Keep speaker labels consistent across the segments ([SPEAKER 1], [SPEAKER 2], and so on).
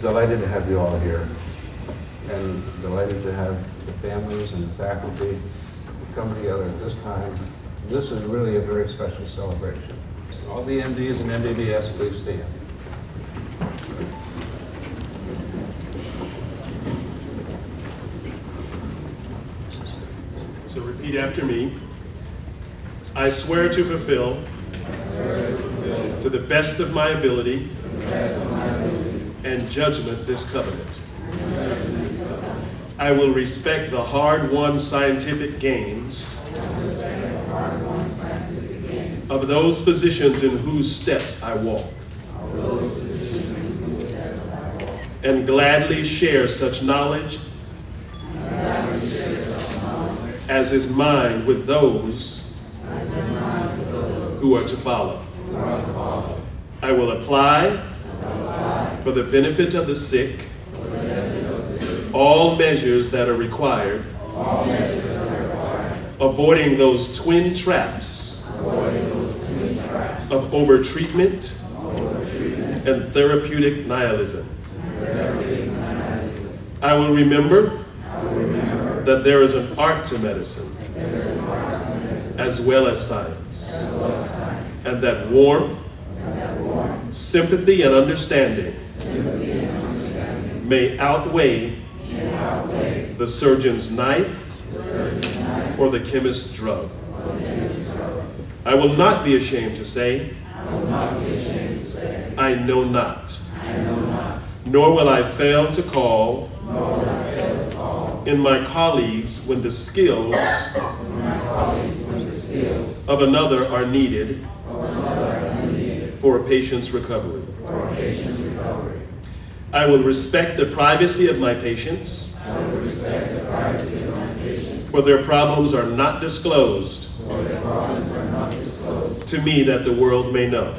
[SPEAKER 1] delighted to have you all here, and delighted to have the families and the faculty come together at this time. This is really a very special celebration. All the MDs and MBBS, please stand.
[SPEAKER 2] So repeat after me. I swear to fulfill, to the best of my ability, and judgment this covenant. I will respect the hard-won scientific gains of those physicians in whose steps I walk, and gladly share such knowledge as is mine with those who are to follow. I will apply for the benefit of the sick all measures that are required, avoiding those twin traps of overtreatment and therapeutic nihilism. I will remember that there is an art to medicine as well as science, and that warmth, sympathy, and understanding may outweigh the surgeon's knife or the chemist's drug. I will not be ashamed to say, I know not, nor will I fail to call in my colleagues when the skills of another are needed for a patient's recovery. I will respect the privacy of my patients, for their problems are not disclosed to me that the world may know.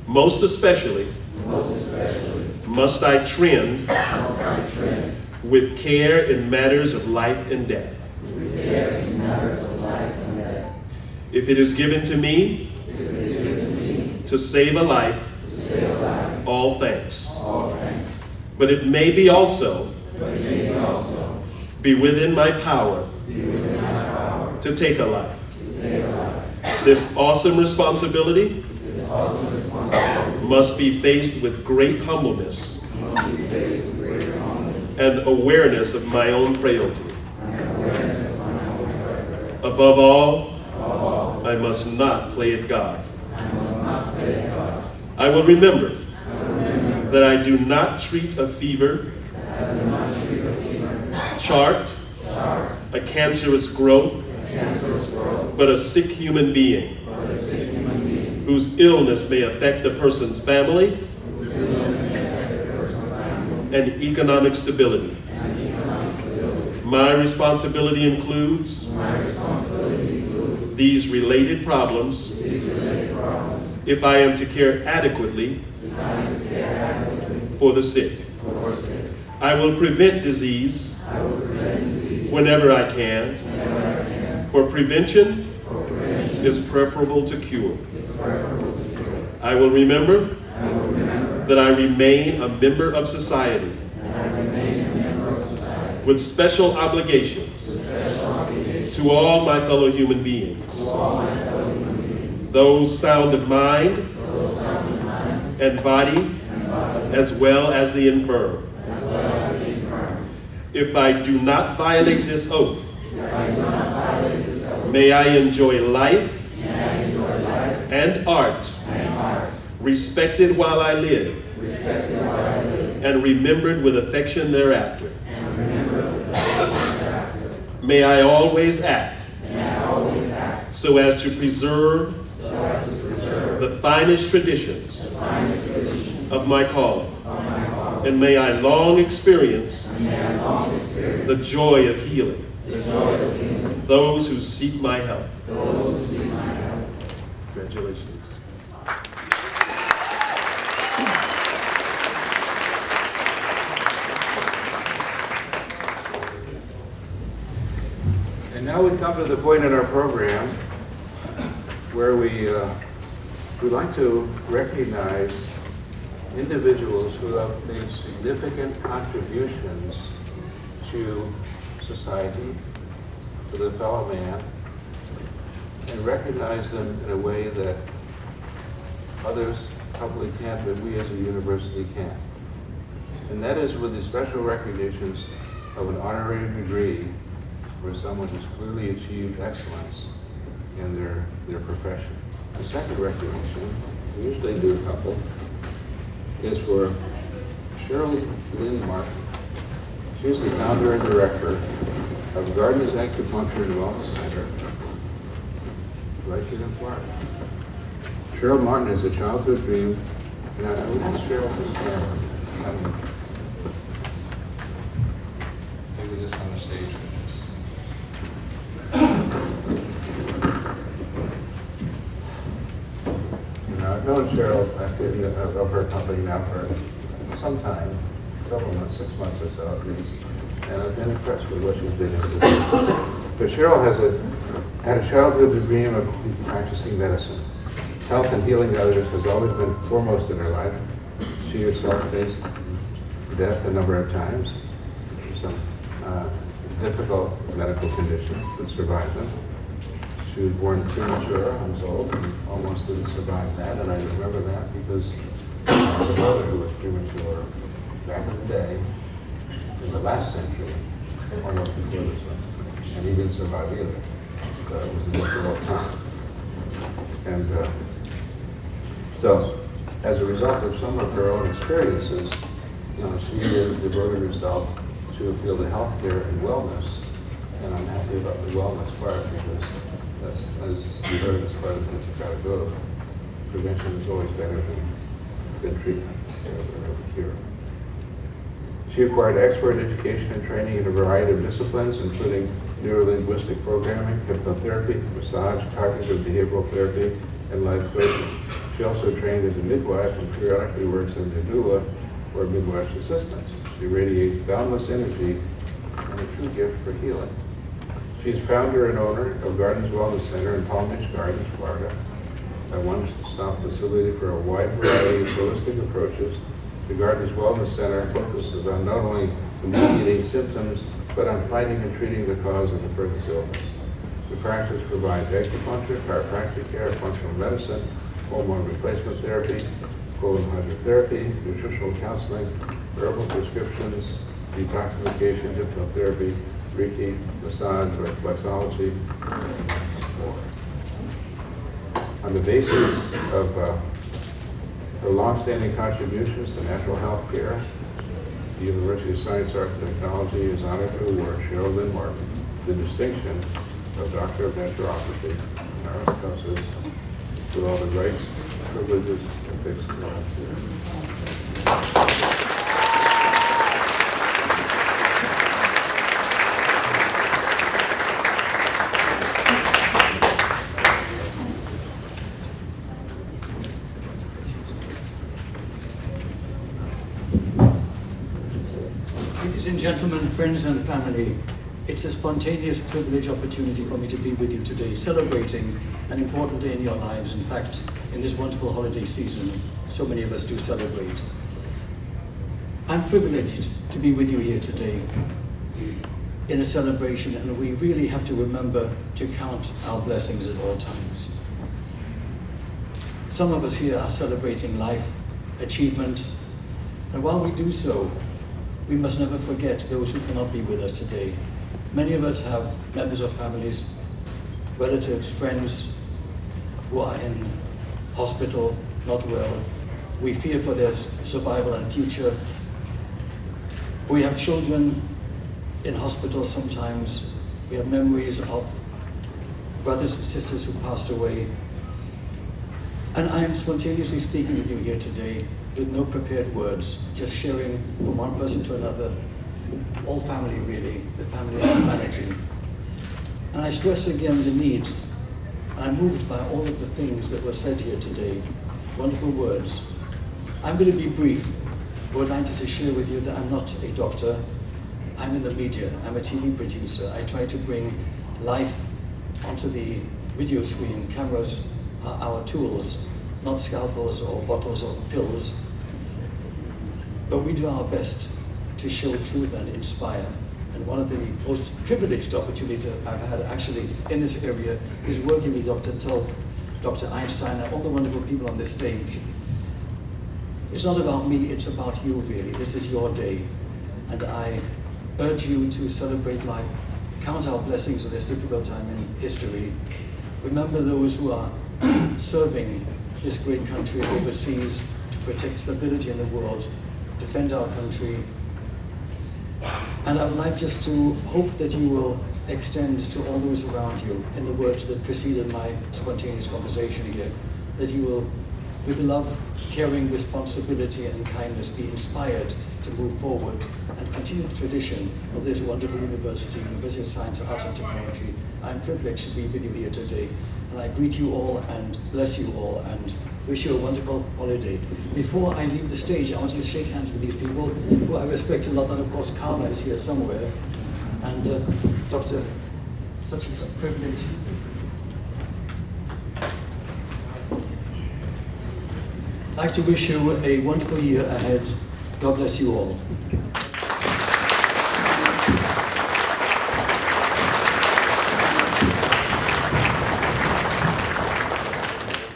[SPEAKER 2] Most especially, must I trend with care in matters of life and death. If it is given to me to save a life, all thanks. But it may be also be within my power to take a life. This awesome responsibility must be faced with great humbleness and awareness of my own frailty. Above all, I must not play at God. I will remember that I do not treat a fever, chart a cancerous growth, but a sick human being whose illness may affect the person's family and economic stability. My responsibility includes these related problems if I am to care adequately for the sick. I will prevent disease whenever I can, for prevention is preferable to cure. I will remember that I remain a member of society with special obligations to all my fellow human beings, those sound of mind and body, as well as the infirm. If I do not violate this oath, may I enjoy life and art, respected while I live, and remembered with affection thereafter. May I always act so as to preserve the finest traditions of my calling. And may I long experience the joy of healing those who seek my help. Congratulations.
[SPEAKER 1] And now we come to the point in our program where we'd like to recognize individuals who have made significant contributions to society, to the fellow man, and recognize them in a way that others probably can't, but we as a university can. And that is with the special recognitions of an honorary degree where someone has clearly achieved excellence in their profession. The second recognition, we usually do a couple, is for Cheryl Lynn Martin. She's the founder and director of Gardner's Acupuncture and Wellness Center, right here in Florida. Cheryl Martin has a childhood dream, and I would ask Cheryl to stand. Maybe this on the stage with this. I've known Cheryl's activity of her company now for some time, several months, 6 months or so at least, and I've been impressed with what she's been able to do. But Cheryl had a childhood dream of practicing medicine. Health and healing others has always been foremost in her life. She herself faced death a number of times, some difficult medical conditions, but survived them. She was born premature, I'm told, and almost didn't survive that, and I remember that because the mother who was premature back in the day, in the last century, almost before this one, and he didn't survive either. So it was a difficult time. And so, as a result of some of her own experiences, she has devoted herself to a field of healthcare and wellness, and I'm happy about the wellness part because that's, as you heard, as part of the got to go. Prevention is always better than treatment or cure. She acquired expert education and training in a variety of disciplines, including neurolinguistic programming, hypnotherapy, massage, cognitive behavioral therapy, and life coaching. She also trained as a midwife and periodically works as a doula or midwife's assistant. She radiates boundless energy and a true gift for healing. She is founder and owner of Gardens Wellness Center in Palm Beach Gardens, Florida, a one-stop facility for a wide variety of holistic approaches. The Gardens Wellness Center focuses on not only alleviating symptoms, but on fighting and treating the cause of the person's illness. The practice provides acupuncture, chiropractic care, functional medicine, hormone replacement therapy, colon hydrotherapy, nutritional counseling, herbal prescriptions, detoxification, hypnotherapy, Reiki, massage, reflexology, and more. On the basis of her long-standing contributions to natural health care, the University of Science, Art, and Technology is honored to award Cheryl Lynn Martin the distinction of Doctor of Naturopathy and Aristocracy with all the rights, privileges, and fixed laws.
[SPEAKER 3] Ladies and gentlemen, friends and family, it's a spontaneous privilege opportunity for me to be with you today, celebrating an important day in your lives. In fact, in this wonderful holiday season, so many of us do celebrate. I'm privileged to be with you here today in a celebration, and we really have to remember to count our blessings at all times. Some of us here are celebrating life, achievement, and while we do so, we must never forget those who cannot be with us today. Many of us have members of families, relatives, friends who are in hospital, not well. We fear for their survival and future. We have children in hospital sometimes. We have memories of brothers and sisters who passed away. And I am spontaneously speaking with you here today with no prepared words, just sharing from one person to another, all family really, the family of humanity. And I stress again the need, and I'm moved by all of the things that were said here today, wonderful words. I'm going to be brief, but would like to share with you that I'm not a doctor, I'm in the media, I'm a TV producer. I try to bring life onto the video screen. Cameras are our tools, not scalpels or bottles or pills. but we do our best to show truth and inspire. And one of the most privileged opportunities I've had actually in this area is working with Dr. Tull, Dr. Einstein, and all the wonderful people on this stage. It's not about me, it's about you really. This is your day. And I urge you to celebrate life, count our blessings of this difficult time in history. Remember those who are serving this great country overseas to protect stability in the world, defend our country. And I would like just to hope that you will extend to all those around you, in the words that preceded my spontaneous conversation here, that you will, with love, caring, responsibility, and kindness, be inspired to move forward and continue the tradition of this wonderful university, University of Science, Arts and Technology. I'm privileged to be with you here today, and I greet you all and bless you all and wish you a wonderful holiday. Before I leave the stage, I want you to shake hands with these people who I respect a lot, and of course Karma is here somewhere. And Doctor, such a privilege. I'd like to wish you a wonderful year ahead. God bless you all.